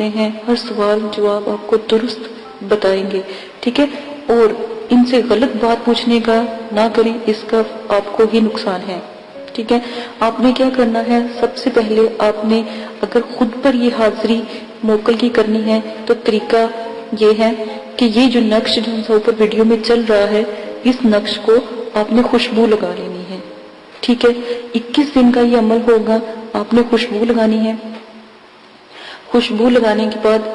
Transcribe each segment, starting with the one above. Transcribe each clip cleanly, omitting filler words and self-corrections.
پوچھتے ہیں ہر سوال جواب آپ کو درست بتائیں گے، ٹھیک ہے؟ اور ان سے غلط بات پوچھنے کا نہ کریں، اس کا آپ کو ہی نقصان ہے، ٹھیک ہے؟ آپ نے کیا کرنا ہے، سب سے پہلے آپ نے اگر خود پر یہ حاضری موکل کی کرنی ہے تو طریقہ یہ ہے کہ یہ جو نقش جو ہم اوپر ویڈیو میں چل رہا ہے، اس نقش کو آپ نے خوشبو لگا لینی ہے، ٹھیک ہے؟ 21 دن کا یہ عمل ہوگا، آپ نے خوشبو لگانی ہے۔ خوشبو لگانے کے بعد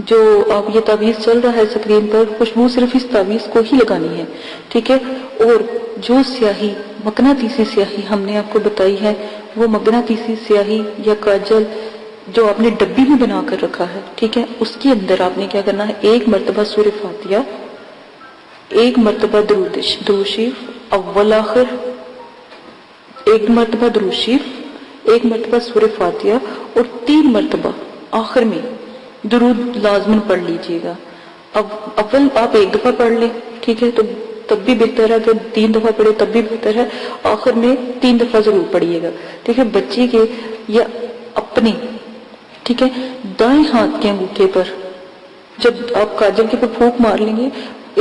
جو اب یہ تعویذ چل رہا ہے اسکرین پر، خوشبو صرف اس تعویذ کو ہی لگانی ہے، ٹھیک ہے؟ اور جو سیاہی مقناطیسی سیاہی ہم نے آپ کو بتائی ہے، وہ مقناطیسی سیاہی یا کاجل جو آپ نے ڈبی میں بنا کر رکھا ہے، ٹھیک ہے، اس کے اندر آپ نے کیا کرنا ہے، 1 مرتبہ سورہ فاتحہ، 1 مرتبہ درود شریف اول آخر، 1 مرتبہ درود شریف، 1 مرتبہ سورہ فاتحہ، اور 3 مرتبہ آخر میں درود لازمن پڑھ لیجئے گا۔ اب اول آپ 1 دفعہ پڑھ لیں، ٹھیک ہے، تو تب بھی بہتر ہے، اگر 3 دفعہ پڑھے تب بھی بہتر ہے، آخر میں 3 دفعہ ضرور پڑھیے گا، ٹھیک ہے؟ بچے کے یا اپنے، ٹھیک ہے، دائیں ہاتھ کے انگوٹھے پر جب آپ کاجل کے پر پھونک مار لیں گے،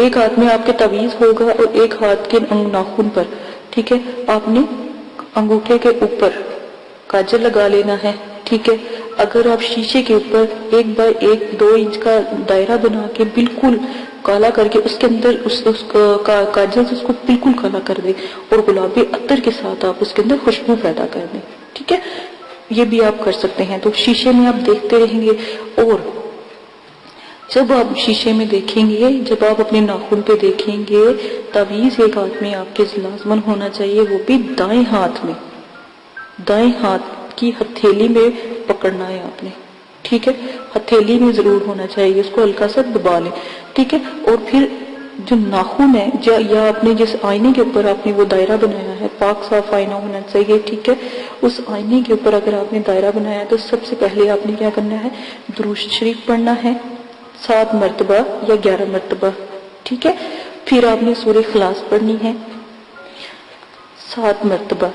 ایک ہاتھ میں آپ کے تعویذ ہوگا اور ایک ہاتھ کے ناخن پر، ٹھیک ہے، آپ نے انگوٹھے کے اوپر کاجل لگا لینا ہے، ٹھیک ہے؟ اگر آپ شیشے کے اوپر 1 بائی 1 2 انچ کا دائرہ بنا کے بالکل کالا کر کے اس کے اندر اس کاجل سے اس کو بالکل کالا کر دیں اور گلابی عطر کے ساتھ آپ اس کے اندر خوشبو پیدا کر دیں، ٹھیک ہے؟ یہ بھی آپ کر سکتے ہیں۔ تو شیشے میں آپ دیکھتے رہیں گے، اور جب آپ شیشے میں دیکھیں گے، جب آپ اپنے ناخن پہ دیکھیں گے، تعویذ ایک ہاتھ میں آپ کے لازمن ہونا چاہیے، وہ بھی دائیں ہاتھ میں، دائیں ہاتھ کی ہتھیلی میں پکڑنا ہے آپ نے، ٹھیک ہے؟ ہتھیلی میں ضرور ہونا چاہیے، اس کو ہلکا سا دبا لیں، ٹھیک ہے؟ اور پھر جو ناخن ہے یا آپ نے جس آئینے کے اوپر آپ نے وہ دائرہ بنایا ہے، پاک صاف آئینہ ہونا چاہیے، ٹھیک ہے؟ اس آئینے کے اوپر اگر آپ نے دائرہ بنایا ہے تو سب سے پہلے آپ نے کیا کرنا ہے، درود شریف پڑھنا ہے 7 مرتبہ یا 11 مرتبہ، ٹھیک ہے؟ پھر آپ نے سورہ اخلاص پڑھنی ہے 7 مرتبہ،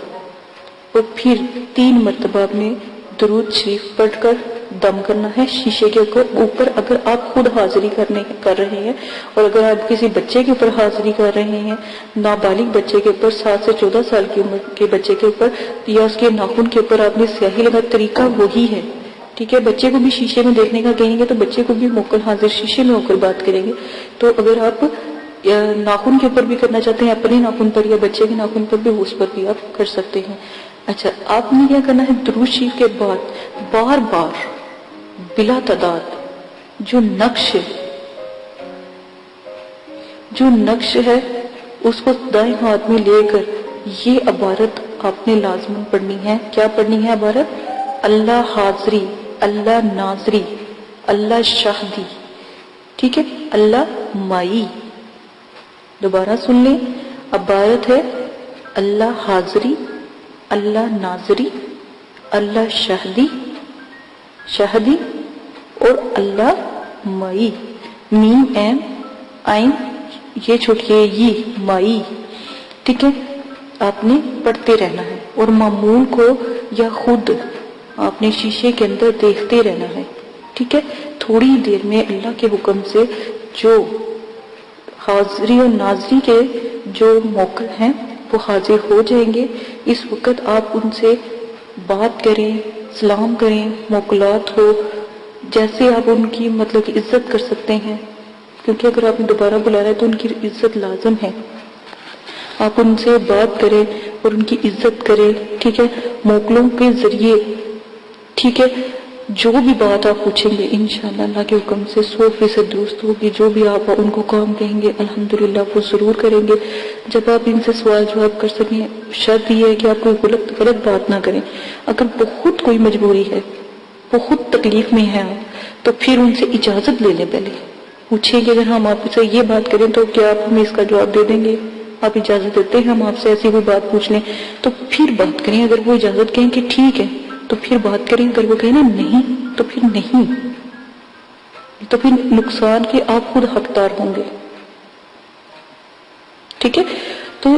اور پھر 3 مرتبہ آپ نے درود شریف پڑھ کر دم کرنا ہے شیشے کے اوپر، اگر آپ خود حاضری کر رہے ہیں، اور اگر آپ کسی بچے کے اوپر حاضری کر رہے ہیں، نابالغ بچے کے اوپر، 7 سے 14 سال کی عمر کے بچے کے اوپر، یا اس کے ناخن کے اوپر آپ نے سیاہی لگا، طریقہ وہی ہے، ٹھیک ہے؟ بچے کو بھی شیشے میں دیکھنے کا کہیں گے تو بچے کو بھی موکل حاضر شیشے میں ہو کر بات کریں گے۔ تو اگر آپ ناخن کے اوپر بھی کرنا چاہتے ہیں، اپنے ناخن پر یا بچے کے ناخن پر بھی، اس پر بھی آپ کر سکتے ہیں۔ اچھا، آپ نے کیا کرنا ہے، درود شریف کے بعد بار بار بلا تعداد جو نقش ہے اس کو دائیں ہاتھ میں لے کر یہ عبارت آپ نے لازمن پڑھنی ہے۔ کیا پڑھنی ہے عبارت؟ اللہ حاضری، اللہ ناظری، اللہ شاہدی، ٹھیک ہے؟ اللہ مائی۔ دوبارہ سن لیں، عبارت ہے اللہ حاضری، اللہ ناظری، اللہ شاہدی اور اللہ مائی، میم ایم عین یہ چھوٹی یہ مائی، ٹھیک ہے؟ آپ نے پڑھتے رہنا ہے، اور مامون کو یا خود آپ نے شیشے کے اندر دیکھتے رہنا ہے، ٹھیک ہے؟ تھوڑی دیر میں اللہ کے حکم سے جو حاضری اور ناظری کے جو موکل ہیں وہ حاضر ہو جائیں گے۔ اس وقت آپ ان سے بات کریں، سلام کریں، موکلات ہو، جیسے آپ ان کی مطلب کہ عزت کر سکتے ہیں، کیونکہ اگر آپ نے دوبارہ بلانا ہے تو ان کی عزت لازم ہے، آپ ان سے بات کریں اور ان کی عزت کریں، ٹھیک ہے؟ موکلوں کے ذریعے، ٹھیک ہے؟ جو بھی بات آپ پوچھیں گے انشاءاللہ اللہ کے حکم سے 100% درست ہوگی، جو بھی آپ ان کو کام کہیں گے الحمدللہ وہ ضرور کریں گے۔ جب آپ ان سے سوال جواب کر سکیں، شرط یہ ہے کہ آپ کوئی غلط بات نہ کریں۔ اگر بہت کوئی مجبوری ہے، بہت تکلیف میں ہے آپ، تو پھر ان سے اجازت لے لیں، پہلے پوچھیں کہ اگر ہم آپ سے یہ بات کریں تو کیا آپ ہمیں اس کا جواب دے دیں گے؟ آپ اجازت دیتے ہیں ہم آپ سے ایسی کوئی بات پوچھ لیں؟ تو پھر بات کریں۔ اگر وہ اجازت کہیں کہ ٹھیک ہے تو پھر بات کریں، اگر وہ کہیں نا نہیں تو پھر نہیں، تو پھر نقصان کے آپ خود حقدار ہوں گے، ٹھیک ہے؟ تو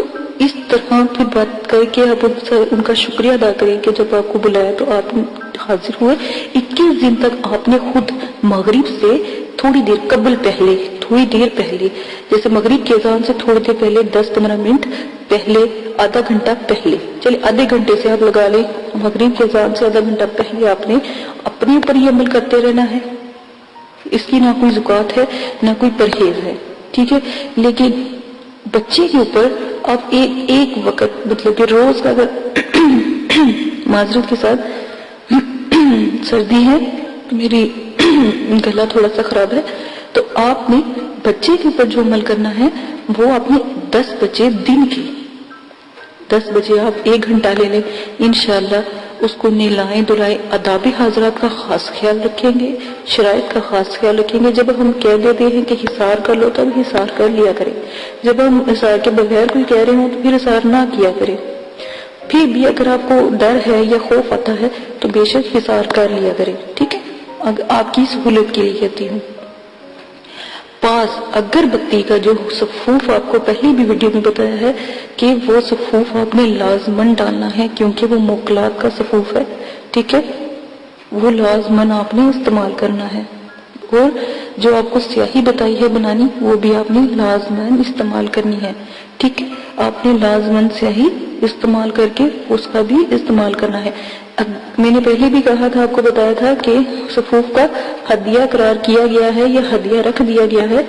اس طرح کی بات کر کے آپ ان کا شکریہ ادا کریں کہ جب آپ کو بلایا تو آپ حاضر ہوئے۔ 21 دن تک آپ نے خود مغرب سے تھوڑی دیر قبل پہلے، تھوڑی دیر پہلے، جیسے مغرب کی اذان سے تھوڑی دیر پہلے 10-15 منٹ پہلے، آدھا گھنٹہ پہلے، چلے آدھے گھنٹے سے آپ لگا لیں، مغرب کی اذان سے آدھا گھنٹہ پہلے آپ نے اپنے اوپر یہ عمل کرتے رہنا ہے۔ اس کی نہ کوئی زکوٰۃ ہے نہ کوئی پرہیز ہے، ٹھیک ہے۔ لیکن بچے کے اوپر آپ ایک وقت، مطلب کہ روز کا، اگر معذرت کے ساتھ سردی ہے، میری گلا تھوڑا سا خراب ہے، تو آپ نے بچے کے اوپر جو عمل کرنا ہے وہ آپ نے 10 بجے دن کے 10 بجے آپ 1 گھنٹہ لے لیں، انشاءاللہ اس کو نہلائیں دھلائیں، آداب حاضرات کا خاص خیال رکھیں گے، شرائط کا خاص خیال رکھیں گے۔ جب ہم کہہ دیتے ہیں کہ حصار کر لو تب حصار کر لیا کریں، جب ہم حصار کے بغیر کوئی کہہ رہے ہوں تو پھر حصار نہ کیا کریں۔ پھر بھی اگر آپ کو ڈر ہے یا خوف آتا ہے تو بے شک حصار کر لیا کریں، ٹھیک ہے، آپ کی سہولت کے لیے کہتی ہوں۔ پاس اگر بتی کا جو صفوف آپ کو پہلی بھی ویڈیو میں بتایا ہے کہ وہ صفوف آپ نے لازمن ڈالنا ہے، کیونکہ وہ موکلات کا صفوف ہے، ٹھیک ہے، وہ لازمن آپ نے استعمال کرنا ہے۔ اور جو آپ کو سیاہی بتائی ہے بنانی، وہ بھی آپ نے لازمن استعمال کرنی ہے، ٹھیک ہے، آپ نے لازمن سیاہی استعمال کر کے اس کا بھی استعمال کرنا ہے۔ میں نے پہلے بھی کہا تھا، آپ کو بتایا تھا کہ صفوف کا ہدیہ قرار کیا گیا ہے یا ہدیہ رکھ دیا گیا ہے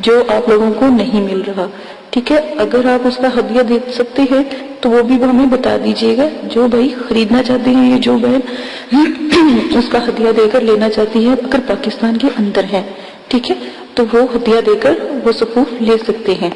جو آپ لوگوں کو نہیں مل رہا، ٹھیک ہے۔ اگر آپ اس کا ہدیہ دے سکتے ہیں تو وہ بھی ہمیں بتا دیجیے گا، جو بھائی خریدنا چاہتے ہیں یا جو بہن اس کا ہدیہ دے کر لینا چاہتی ہے، اگر پاکستان کے اندر ہے، ٹھیک ہے، تو وہ ہدیہ دے کر وہ صفوف لے سکتے ہیں،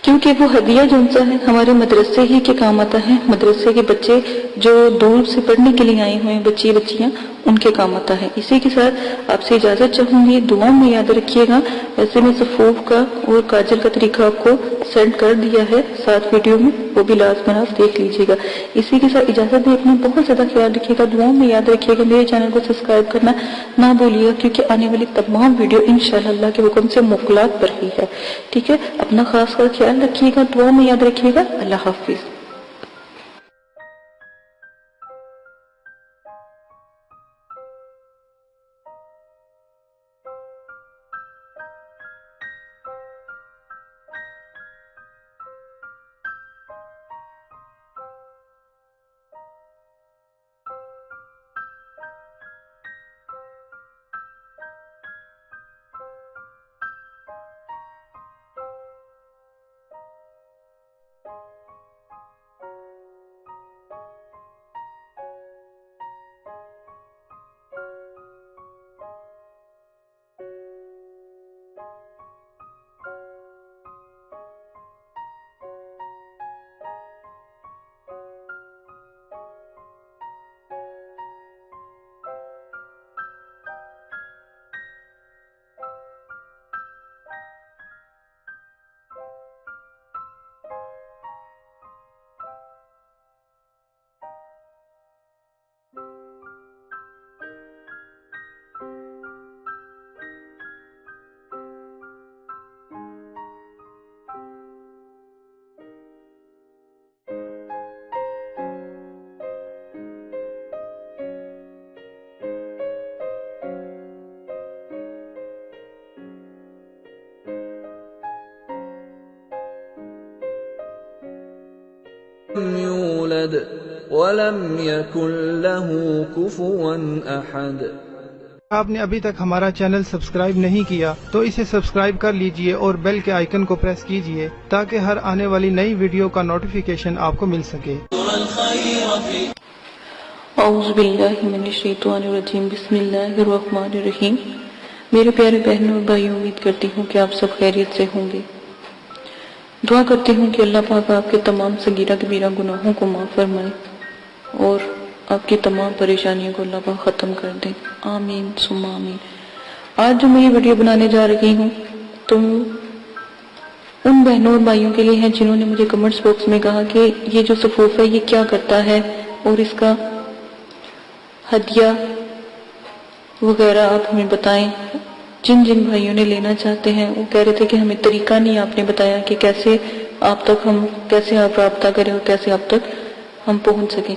کیونکہ وہ ہدیہ جو ان ہے ہمارے مدرسے ہی کے کام آتا ہے۔ مدرسے کے بچے جو دور سے پڑھنے کے لیے آئے ہوئے ہیں، بچے بچیاں، ان کے کام آتا ہے۔ اسی کے ساتھ آپ سے اجازت چاہوں گی، دعا میں یاد رکھیے گا۔ ویسے میں صفوف کا اور کاجل کا طریقہ آپ کو سینڈ کر دیا ہے ساتھ ویڈیو میں، وہ بھی لازمن آپ دیکھ لیجیے گا۔ اسی کے ساتھ اجازت دیں، اپنا بہت زیادہ خیال رکھیے گا، دعاؤں میں یاد رکھیے گا، میرے چینل کو سبسکرائب کرنا نہ بھولیے گا، کیونکہ آنے والی تمام ویڈیو انشاءاللہ اللہ کے حکم سے موکلات پر ہی ہے، ٹھیک ہے۔ اپنا خاص خیال رکھیے گا، دعا میں یاد رکھیے گا۔ اللہ حافظ۔ يولد ولم يكن له كفوا أحد۔ آپ نے ابھی تک ہمارا چینل سبسکرائب نہیں کیا تو اسے سبسکرائب کر لیجئے اور بیل کے آئیکن کو پریس کیجئے تاکہ ہر آنے والی نئی ویڈیو کا نوٹیفیکیشن آپ کو مل سکے۔ اعوذ باللہ من الشیطان الرجیم، بسم اللہ الرحمن الرحیم۔ میرے پیارے بہنوں اور بھائیوں، امید کرتی ہوں کہ آپ سب خیریت سے ہوں گے۔ دعا کرتی ہوں کہ اللہ پاک آپ کے تمام صغیرہ کبیرہ گناہوں کو معاف فرمائے اور آپ کی تمام پریشانیوں کو اللہ پاک ختم کر دے، آمین ثم آمین۔ آج جو میں یہ ویڈیو بنانے جا رہی ہوں تو ان بہنوں اور بھائیوں کے لیے ہیں جنہوں نے مجھے کمنٹس باکس میں کہا کہ یہ جو صفوف ہے یہ کیا کرتا ہے اور اس کا ہدیہ وغیرہ آپ ہمیں بتائیں، جن جن بھائیوں نے لینا چاہتے ہیں وہ کہہ رہے تھے کہ ہمیں طریقہ نہیں آپ نے بتایا کہ کیسے آپ رابطہ کریں اور کیسے آپ تک ہم پہنچ سکیں.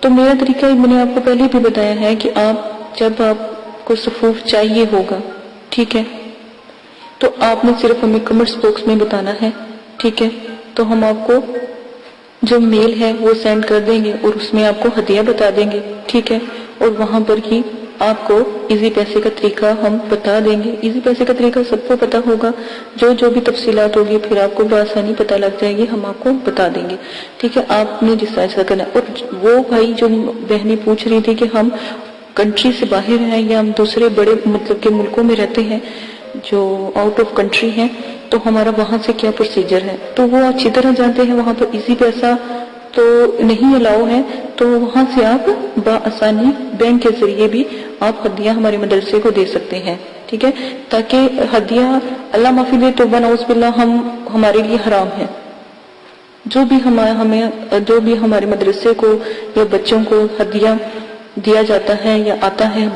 تو میرا طریقہ میں نے آپ کو پہلے بھی بتایا ہے کہ جب آپ کو صفوف چاہیے ہوگا، ٹھیک ہے، تو آپ نے صرف ہمیں کمنٹس باکس میں بتانا ہے، ٹھیک ہے. تو ہم آپ کو جو میل ہے وہ سینڈ کر دیں گے اور اس میں آپ کو ہدیہ بتا دیں گے، ٹھیک ہے. اور وہاں پر ہی آپ کو ایزی پیسے کا طریقہ ہم بتا دیں گے. ایزی پیسے کا طریقہ سب کو پتا ہوگا، جو بھی تفصیلات ہوگی پھر آپ کو بآسانی پتہ لگ جائے گی، ہم آپ کو بتا دیں گے، ٹھیک ہے. آپ نے جس طرح کرنا ہے. اور وہ بھائی جو بہنیں پوچھ رہی تھی کہ ہم کنٹری سے باہر ہیں یا ہم دوسرے بڑے مطلب کہ ملکوں میں رہتے ہیں جو آؤٹ آف کنٹری ہیں، تو ہمارا وہاں سے کیا پروسیجر ہے، تو وہ اچھی طرح جانتے ہیں. وہاں پر ایزی پیسہ تو نہیں الاؤ ہے، تو وہاں سے آپ بآسانی بینک کے ذریعے بھی آپ ہدیہ ہمارے مدرسے کو دے سکتے ہیں، ٹھیک ہے. تاکہ ہدیہ اللہ معافی دے توبہ نعوذ باللہ ہمارے لیے حرام ہے. جو بھی ہمارے مدرسے کو یا بچوں کو ہدیہ دیا جاتا ہے یا آتا ہے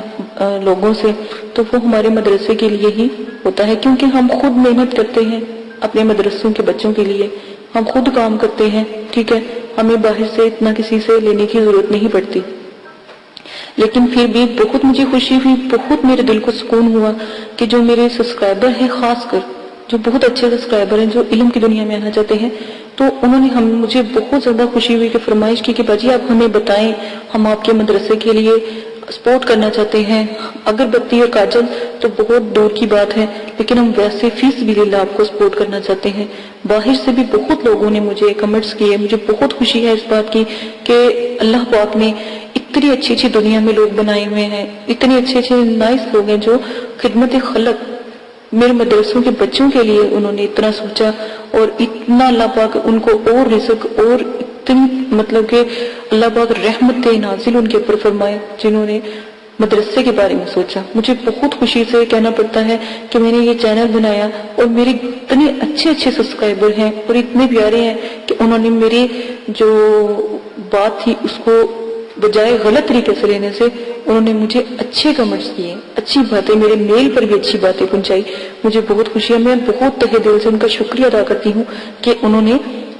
لوگوں سے، تو وہ ہمارے مدرسے کے لیے ہی ہوتا ہے، کیونکہ ہم خود محنت کرتے ہیں اپنے مدرسوں کے بچوں کے لیے، ہم خود کام کرتے ہیں، ٹھیک ہے. ہمیں باہر سے اتنا کسی سے لینے کی ضرورت نہیں پڑتی. لیکن پھر بھی بہت مجھے خوشی ہوئی، بہت میرے دل کو سکون ہوا کہ جو میرے سبسکرائبر ہیں، خاص کر جو بہت اچھے سبسکرائبر ہیں جو علم کی دنیا میں آنا چاہتے ہیں، تو انہوں نے مجھے بہت زیادہ خوشی ہوئی کہ فرمائش کی کہ باجی آپ ہمیں بتائیں، ہم آپ کے مدرسے کے لیے سپورٹ کرنا چاہتے ہیں. اگربتی اور کاجل تو بہت دور کی بات ہے، لیکن ہم ویسے فی سبیل اللہ آپ کو سپورٹ کرنا چاہتے ہیں. باہر سے بھی بہت لوگوں نے مجھے کمنٹس کیے. مجھے بہت خوشی ہے اس بات کی کہ اللہ پاک نے اتنی اچھی دنیا میں لوگ بنائے ہوئے ہیں، اتنے اچھے نائس لوگ ہیں جو خدمت خلق میرے مدرسوں کے بچوں کے لیے انہوں نے اتنا سوچا، اور اتنا اللہ پاک ان کو اور رزق اور اتنی مطلب کہ اللہ پاک رحمت نازل ان کے اوپر فرمائے جنہوں نے مدرسے کے بارے میں سوچا. مجھے بہت خوشی سے کہنا پڑتا ہے کہ میں نے یہ چینل بنایا اور میرے اتنے اچھے سبسکرائبر ہیں اور اتنے پیارے ہیں کہ انہوں نے میری جو بات تھی اس کو بجائے غلط طریقے سے لینے سے انہوں نے مجھے اچھے کمنٹس کیے، اچھی باتیں، میرے میل پر بھی اچھی باتیں پہنچائی. مجھے بہت خوشی ہے. میں بہت تہہ دل سے ان کا شکریہ ادا کرتی ہوں کہ انہوں نے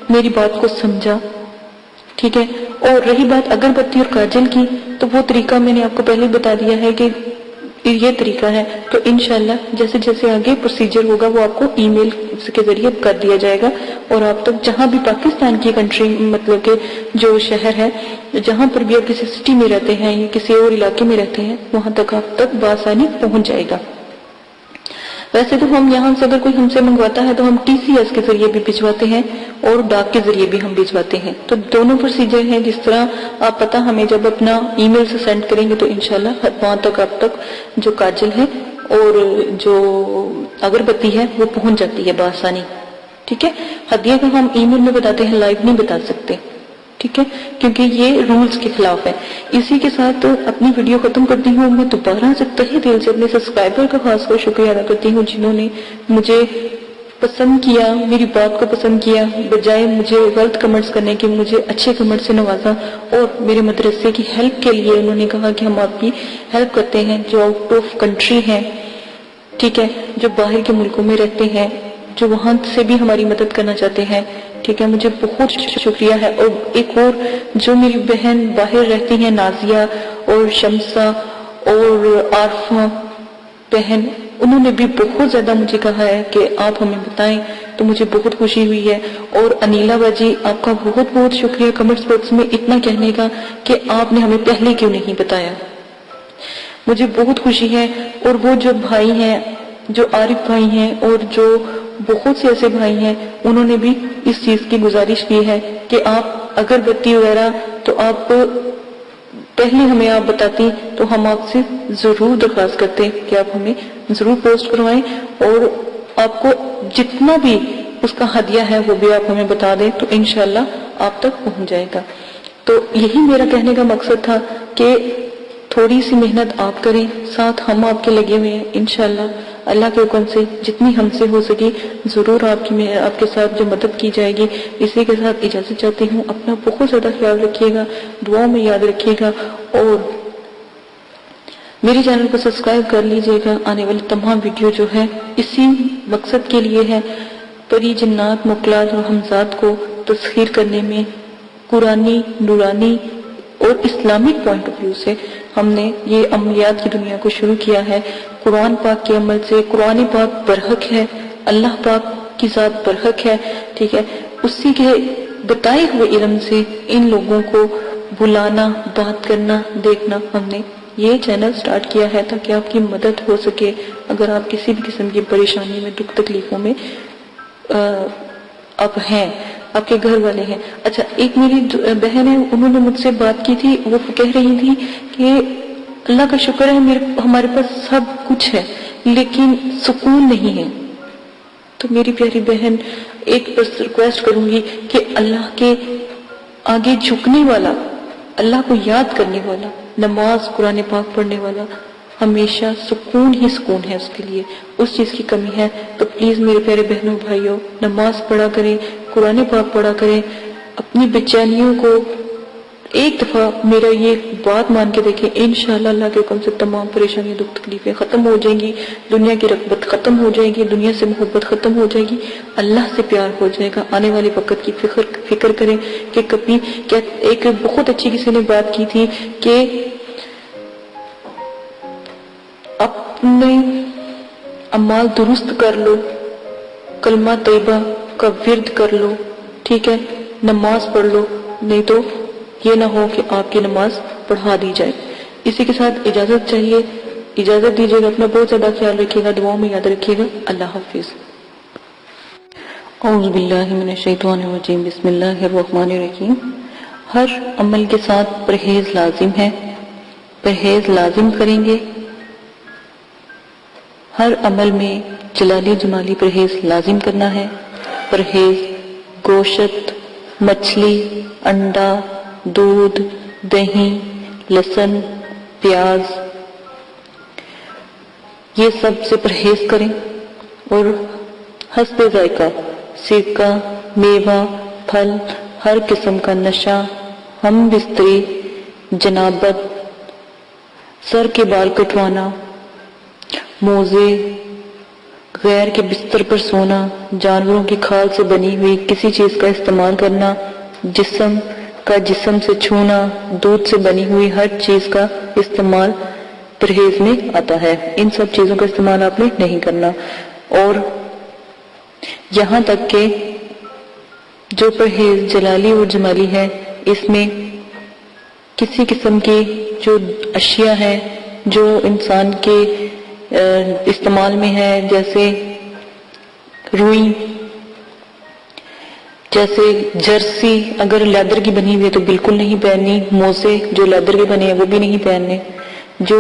میری بات کو سمجھا، ٹھیک ہے. اور رہی بات اگربتی اور کاجل کی، تو وہ طریقہ میں نے آپ کو پہلے بتا دیا ہے کہ یہ طریقہ ہے. تو انشاءاللہ جیسے جیسے آگے پروسیجر ہوگا وہ آپ کو ای میل کے ذریعے کر دیا جائے گا، اور آپ تک جہاں بھی پاکستان کی کنٹری مطلب کہ جو شہر ہے، جہاں پر بھی آپ کسی سٹی میں رہتے ہیں یا کسی اور علاقے میں رہتے ہیں، وہاں تک آپ تک بآسانی پہنچ جائے گا. ویسے تو ہم یہاں سے اگر کوئی ہم سے منگواتا ہے تو ہم ٹی سی ایس کے ذریعے بھی بھجواتے ہیں اور ڈاک کے ذریعے بھی ہم بھجواتے ہیں. تو دونوں پروسیجر ہیں. جس طرح آپ پتہ ہمیں جب اپنا ای میل سے سینڈ کریں گے تو انشاءاللہ وہاں تک آپ تک جو کاجل ہے اور جو اگربتی ہے وہ پہنچ جاتی ہے بآسانی، ٹھیک ہے. ہدیہ کا ہم ای میل میں بتاتے ہیں، لائیو نہیں بتا سکتے، ٹھیک ہے، کیونکہ یہ رولز کے خلاف ہے. اسی کے ساتھ اپنی ویڈیو ختم کرتی ہوں. میں دوبارہ سے تہہ دل سے اپنے سبسکرائبر کا خاص کر شکریہ ادا کرتی ہوں جنہوں نے مجھے پسند کیا، میری بات کو پسند کیا، بجائے مجھے غلط کمنٹس کرنے کے مجھے اچھے کمنٹ سے نوازا، اور میرے مدرسے کی ہیلپ کے لیے انہوں نے کہا کہ ہم آپ کی ہیلپ کرتے ہیں جو آؤٹ آف کنٹری ہیں، ٹھیک ہے، جو باہر کے ملکوں میں رہتے ہیں، جو وہاں سے بھی ہماری مدد کرنا چاہتے ہیں، ٹھیک ہے. مجھے بہت شکریہ ہے. اور ایک اور جو میری بہن باہر رہتی ہیں، نازیہ اور شمسہ اور عارفہ بہن، انہوں نے بھی بہت زیادہ مجھے کہا ہے کہ آپ ہمیں بتائیں، تو مجھے بہت خوشی ہوئی ہے. اور انیلا باجی آپ کا بہت بہت شکریہ کمنٹس باکس میں اتنا کہنے کا کہ آپ نے ہمیں پہلے کیوں نہیں بتایا. مجھے بہت خوشی ہے. اور وہ جو بھائی ہیں، جو عارف بھائی ہیں اور جو بہت سے ایسے بھائی ہیں، انہوں نے بھی اس چیز کی گزارش کی ہے کہ آپ اگربتی وغیرہ تو آپ پہلے ہمیں آپ بتاتی تو ہم آپ سے ضرور درخواست کرتے کہ آپ ہمیں ضرور پوسٹ کروائیں، اور آپ کو جتنا بھی اس کا ہدیہ ہے وہ بھی آپ ہمیں بتا دیں تو انشاءاللہ آپ تک پہنچ جائے گا. تو یہی میرا کہنے کا مقصد تھا کہ تھوڑی سی محنت آپ کریں، ساتھ ہم آپ کے لگے ہوئے ہیں. انشاءاللہ اللہ کے حکم سے جتنی ہم سے ہو سکی ضرور آپ کے ساتھ جو مدد کی جائے گی. اسی کے ساتھ اجازت چاہتی ہوں. اپنا بہت زیادہ خیال رکھیے گا، دعاؤں میں یاد رکھیے گا، اور میرے چینل کو سبسکرائب کر لیجئے گا. آنے والی تمام ویڈیو جو ہے اسی مقصد کے لیے ہے، پری جنات مخلوقات اور ہمزاد کو تسخیر کرنے میں قرآنی، نورانی اور اسلامک پوائنٹ آف ویو سے ہم نے یہ عملیات کی دنیا کو شروع کیا ہے. قرآن پاک کے عمل سے قرآن پاک برحق ہے، اللہ پاک کی ذات برحق ہے، ٹھیک ہے. اسی کے بتائے ہوئے علم سے ان لوگوں کو بلانا، بات کرنا، دیکھنا، ہم نے یہ چینل سٹارٹ کیا ہے تاکہ آپ کی مدد ہو سکے اگر آپ کسی بھی قسم کی پریشانی میں، دکھ تکلیفوں میں آپ ہیں، آپ کے گھر والے ہیں. اچھا، ایک میری بہن ہے، انہوں نے مجھ سے بات کی تھی، وہ کہہ رہی تھی کہ اللہ کا شکر ہے ہمارے پاس سب کچھ ہے لیکن سکون نہیں ہے. تو میری پیاری بہن، ایک بس ریکویسٹ کروں گی کہ اللہ کے آگے جھکنے والا، اللہ کو یاد کرنے والا، نماز قرآن پاک پڑھنے والا ہمیشہ سکون ہی سکون ہے اس کے لیے. اس چیز کی کمی ہے تو پلیز میرے پیارے بہنوں بھائیوں، نماز پڑھا کریں، قرآن پاک پڑھا کریں. اپنی بےچینیوں کو ایک دفعہ میرا یہ بات مان کے دیکھیں، انشاءاللہ اللہ کے حکم سے تمام پریشانیاں، دکھ تکلیفیں ختم ہو جائیں گی، دنیا کی رغبت ختم ہو جائے گی، دنیا سے محبت ختم ہو جائے گی، اللہ سے پیار ہو جائے گا. آنے والے وقت کی فکر کریں کہ کبھی ایک بہت اچھی کسی نے بات کی تھی کہ اپنے اعمال درست کر لو، کلمہ طیبہ کا ورد کر لو، ٹھیک ہے، نماز پڑھ لو، نہیں تو یہ نہ ہو کہ آپ کی نماز پڑھا دی جائے. اسی کے ساتھ اجازت چاہیے، اجازت دیجیے گا. اپنا بہت زیادہ خیال رکھیے گا، دعاؤں میں یاد رکھیے گا. اللہ حافظ. اعوذ باللہ من الشیطان الرجیم، بسم اللہ الرحمن الرحیم. ہر عمل کے ساتھ پرہیز لازم ہے، پرہیز لازم کریں گے. ہر عمل میں جلالی جمالی پرہیز لازم کرنا ہے. پرہیز گوشت، مچھلی، انڈا، دودھ، دہی، لہسن، پیاز، یہ سب سے پرہیز کریں. اور حسب ذائقہ سرکہ، میوہ، پھل، ہر قسم کا نشہ، ہم بستری، جنابت، سر کے بال کٹوانا، موزے، غیر کے بستر پر سونا، جانوروں کی کھال سے بنی ہوئی کسی چیز کا استعمال کرنا، جسم کا جسم سے چھونا، دودھ سے بنی ہوئی ہر چیز کا استعمال پرہیز میں آتا ہے. ان سب چیزوں کا استعمال آپ نے نہیں کرنا. اور یہاں تک کہ جو پرہیز جلالی اور جمالی ہے، اس میں کسی قسم کی جو اشیاء ہیں جو انسان کے استعمال میں ہے، جیسے روئی، جیسے جرسی اگر لیدر کی بنی ہوئی ہے تو بالکل نہیں پہننی. موزے جو لیدر کے بنے ہیں وہ بھی نہیں پہننے. جو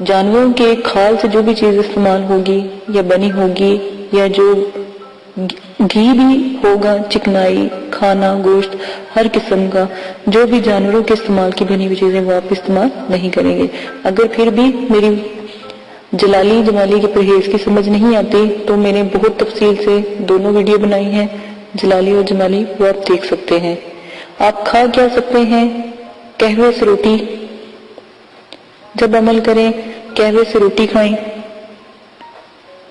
جانوروں کے کھال سے جو بھی چیز استعمال ہوگی یا بنی ہوگی، یا جو گھی بھی ہوگا، چکنائی، کھانا، گوشت، ہر قسم کا جو بھی جانوروں کے استعمال کی بنی ہوئی چیزیں وہ آپ استعمال نہیں کریں گے. اگر پھر بھی میری جلالی جمالی کے پرہیز کی سمجھ نہیں آتی تو میں نے بہت تفصیل سے دونوں ویڈیو بنائی ہیں، جلالی اور جمالی، وہ آپ دیکھ سکتے ہیں. آپ کھا کیا سکتے ہیں؟ قہوے سے روٹی. جب عمل کریں قہوے سے روٹی کھائیں،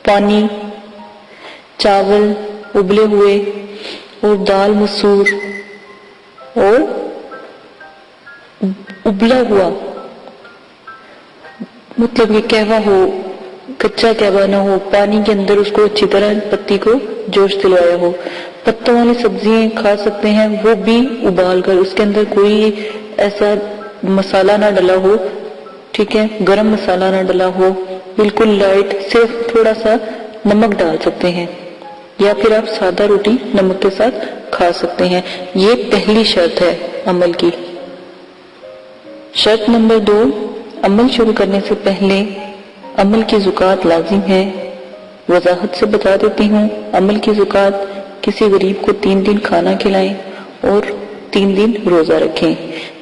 پانی، چاول ابلے ہوئے اور دال مسور اور ابلا ہوا، مطلب یہ قہوہ ہو، کچا قہوہ نہ ہو، پانی کے اندر اس کو اچھی طرح پتی کو جوش دلوایا ہو. پتوں والی سبزیاں کھا سکتے ہیں، وہ بھی ابال کر، اس کے اندر کوئی ایسا مسالہ نہ ڈلا ہو، ٹھیک ہے، گرم مسالہ نہ ڈلا ہو، بالکل لائٹ، صرف تھوڑا سا نمک ڈال سکتے ہیں، یا پھر آپ سادہ روٹی نمک کے ساتھ کھا سکتے ہیں. یہ پہلی شرط ہے عمل کی. شرط نمبر 2، عمل شروع کرنے سے پہلے عمل کی زکوٰۃ لازم ہے. وضاحت سے بتا دیتی ہوں، عمل کی زکوٰۃ کسی غریب کو 3 دن کھانا کھلائیں اور 3 دن روزہ رکھیں،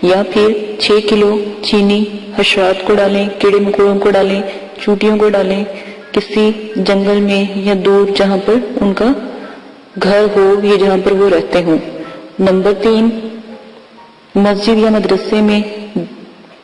یا پھر 6 کلو چینی حشرات کو ڈالیں، کیڑے مکوڑوں کو ڈالیں، چوٹیوں کو ڈالیں، کسی جنگل میں یا دور جہاں پر ان کا گھر ہو یا جہاں پر وہ رہتے ہوں. نمبر 3، مسجد یا مدرسے میں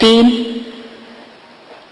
3,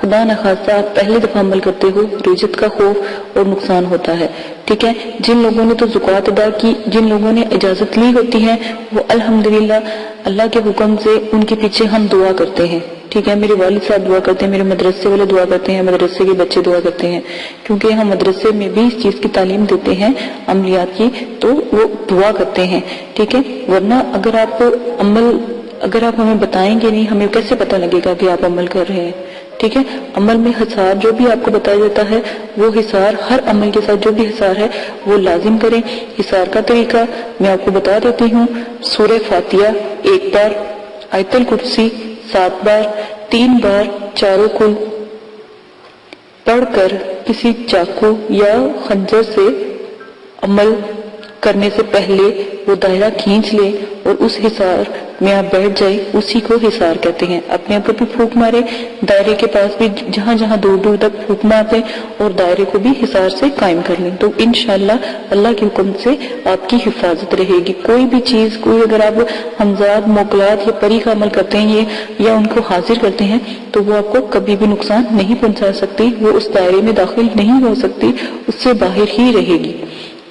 خدا نخواستہ آپ پہلی دفعہ عمل کرتے ہو، رجت کا خوف اور نقصان ہوتا ہے، ٹھیک ہے۔ جن لوگوں نے تو زکوٰۃ ادا کی، جن لوگوں نے اجازت لی ہوتی ہے، وہ الحمدللہ اللہ کے حکم سے ان کے پیچھے ہم دعا کرتے ہیں، ٹھیک ہے۔ میرے والد صاحب دعا کرتے ہیں، میرے مدرسے والے دعا کرتے ہیں، مدرسے کے بچے دعا کرتے ہیں، کیونکہ ہم مدرسے میں بھی اس چیز کی تعلیم دیتے ہیں عملیات کی، تو وہ دعا کرتے ہیں، ٹھیک ہے۔ ورنہ اگر آپ ہمیں بتائیں گے نہیں، ہمیں کیسے پتہ لگے گا کہ آپ عمل کر رہے ہیں، ٹھیک ہے۔ عمل میں حصار جو بھی آپ کو بتایا جاتا ہے، وہ حصار ہر عمل کے ساتھ جو بھی حصار ہے وہ لازم کریں۔ حصار کا طریقہ میں آپ کو بتا دیتی ہوں۔ سورہ فاتحہ 1 بار، آیت الکرسی 7 بار، 3 بار چاروں کل پڑھ کر کسی چاقو یا خنجر سے عمل کرنے سے پہلے وہ دائرہ کھینچ لے اور اس حصار میں آپ بیٹھ جائیں، اسی کو حصار کہتے ہیں۔ اپنے اوپر بھی پھونک مارے، دائرے کے پاس بھی جہاں جہاں دور دور تک پھونک مارتے اور دائرے کو بھی حصار سے قائم کر لیں، تو انشاءاللہ اللہ کے حکم سے آپ کی حفاظت رہے گی۔ کوئی بھی چیز، کوئی اگر آپ حمزات، موکلات یا پری کا عمل کرتے ہیں یا ان کو حاضر کرتے ہیں، تو وہ آپ کو کبھی بھی نقصان نہیں پہنچا سکتی، وہ اس دائرے میں داخل نہیں ہو سکتی، اس سے باہر ہی رہے گی،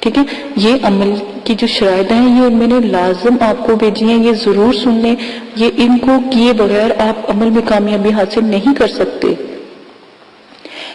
ٹھیک ہے۔ یہ عمل کی جو شرائط ہیں یہ میں نے لازم آپ کو بھیجی ہیں، یہ ضرور سن لیں، یہ ان کو کیے بغیر آپ عمل میں کامیابی حاصل نہیں کر سکتے،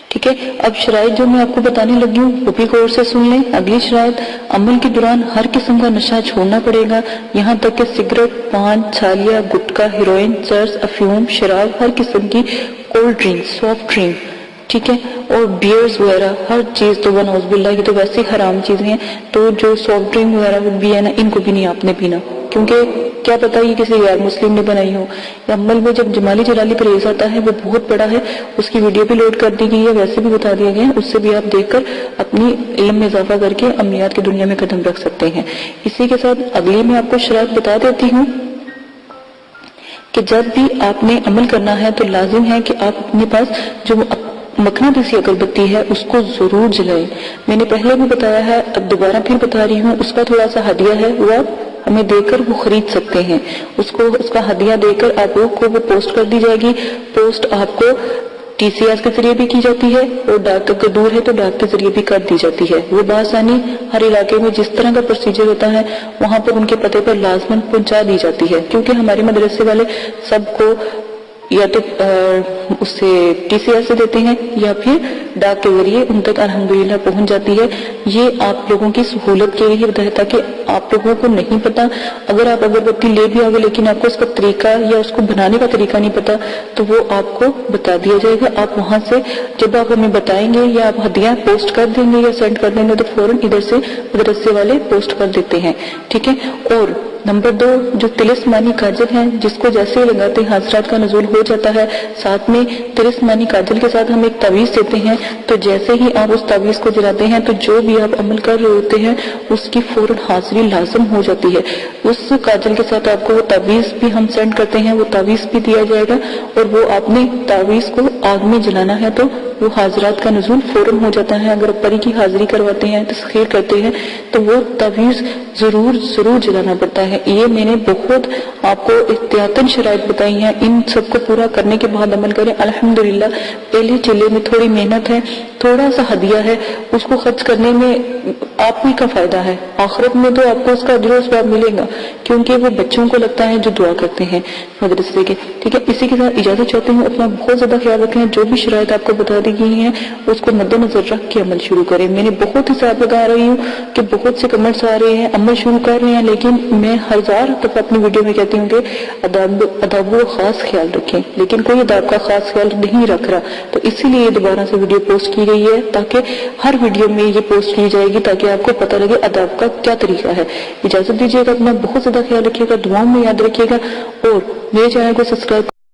ٹھیک ہے۔ اب شرائط جو میں آپ کو بتانے لگی ہوں وہ بھی غور سے سن لیں۔ اگلی شرائط، عمل کے دوران ہر قسم کا نشہ چھوڑنا پڑے گا، یہاں تک کہ سگریٹ، پان، چھالیا، گٹکا، ہیروئن، چرس، افیون، شراب، ہر قسم کی کولڈ ڈرنک، سافٹ ڈرنک، ٹھیک ہے، اور بیئرز وغیرہ ہر چیز، تو نعوذ باللہ یہ تو ویسے حرام چیزیں ہیں، تو جو سافٹ ڈرنک وغیرہ بھی ہے نا، ان کو بھی نہیں آپ نے پینا، کیونکہ کیا پتہ یہ کسی غیر مسلم نے بنائی ہو۔ عمل میں جب جمالی جلالی پرہیز آتا ہے وہ بہت بڑا ہے، اس کی ویڈیو بھی لوڈ کر دی گئی ہے، ویسے بھی بتا دیا گیا ہے، اس سے بھی آپ دیکھ کر اپنی علم میں اضافہ کر کے عملیات کی دنیا میں قدم رکھ سکتے ہیں۔ اسی کے ساتھ اگلی میں آپ کو شرائط بتا دیتی ہوں کہ جب بھی آپ نے عمل کرنا ہے تو لازم ہے کہ آپ اپنے پاس جو مقناطیسی اگربتی ہے اس کو ضرور جلائیں۔ میں نے پہلے بھی بتایا ہے، اب دوبارہ پھر بتا رہی ہوں، اس کا تھوڑا سا ہدیہ ہے، وہ آپ ہمیں دے کر وہ خرید سکتے ہیں، اس کا ہدیہ دے کر آپ کو وہ پوسٹ کر دی جائے گی۔ پوسٹ آپ کو ٹی سی ایس کے ذریعے بھی کی جاتی ہے اور ڈاک اگر دور ہے تو ڈاک کے ذریعے بھی کر دی جاتی ہے۔ وہ بآسانی ہر علاقے میں جس طرح کا پروسیجر ہوتا ہے وہاں پر ان کے پتے پر لازماً پہنچا دی جاتی ہے، کیونکہ ہمارے مدرسے والے سب کو یا تو اس سے ٹی سی ایس سے دیتے ہیں یا پھر ڈاک کے ذریعے ان تک الحمدللہ پہنچ جاتی ہے۔ یہ آپ لوگوں کی سہولت کے لیے ہوتا ہے تاکہ آپ لوگوں کو نہیں پتا، اگر آپ اگربتی لے بھی آگے لیکن آپ کو اس کا طریقہ یا اس کو بنانے کا طریقہ نہیں پتا تو وہ آپ کو بتا دیا جائے گا۔ آپ وہاں سے جب آپ ہمیں بتائیں گے یا آپ ہدیہ پوسٹ کر دیں گے یا سینڈ کر دیں گے تو فوراً ادھر سے مدرسے والے پوسٹ کر دیتے ہیں، ٹھیک ہے۔ اور نمبر 2، جو طلسمانی کاجل ہیں جس کو جیسے ہی لگاتے ہیں حاضرات کا نزول ہو جاتا ہے، ساتھ میں طلسمانی کاجل کے ساتھ ہم ایک تعویذ دیتے ہیں، تو جیسے ہی آپ اس تعویذ کو جلاتے ہیں تو جو بھی آپ عمل کر رہے ہوتے ہیں اس کی فوراً حاضری لازم ہو جاتی ہے۔ اس کاجل کے ساتھ آپ کو وہ تعویذ بھی ہم سینڈ کرتے ہیں، وہ تعویذ بھی دیا جائے گا، اور وہ آپ نے تعویذ کو آگ میں جلانا ہے تو وہ حاضرات کا نزول فوراً ہو جاتا ہے۔ اگر پری کی حاضری کرواتے ہیں، تسخیر کرتے ہیں تو وہ تعویذ ضرور جلانا پڑتا ہے۔ یہ میں نے بہت آپ کو احتیاطاً شرائط بتائی ہیں، ان سب کو پورا کرنے کے بعد عمل کریں۔ الحمدللہ پہلے چلے میں تھوڑی محنت ہے، تھوڑا سا ہدیہ ہے، اس کو خرچ کرنے میں آپ ہی کا فائدہ ہے، آخرت میں تو آپ کو اس کا اجر و ثواب ملے گا، کیونکہ وہ بچوں کو لگتا ہے جو دعا کرتے ہیں مدرسے کے، ٹھیک ہے۔ اسی کے ساتھ اجازت چاہتے ہوں، اپنا بہت زیادہ خیال رکھیں، جو بھی شرائط آپ کو بتا دی گئی ہیں اس کو مد نظر رکھ کے عمل شروع کریں۔ میں نے بہت حساب لگا رہی ہوں کہ بہت سے کمنٹس آ رہے ہیں، عمل شروع کر رہے ہیں، لیکن میں ہزار دفعہ اپنی ویڈیو میں کہتی ہوں کہ اداب و خاص خیال رکھیں، لیکن کوئی اداب کا خاص خیال نہیں رکھ رہا، تو اسی لیے دوبارہ سے ویڈیو پوسٹ کی گئی ہے تاکہ ہر ویڈیو میں یہ پوسٹ کی جائے گی تاکہ آپ کو پتہ لگے اداب کا کیا طریقہ ہے۔ اجازت دیجیے گا، اپنا بہت زیادہ خیال رکھیے گا، دعاؤں میں یاد رکھیے گا، اور میرے چینل کو سبسکرائب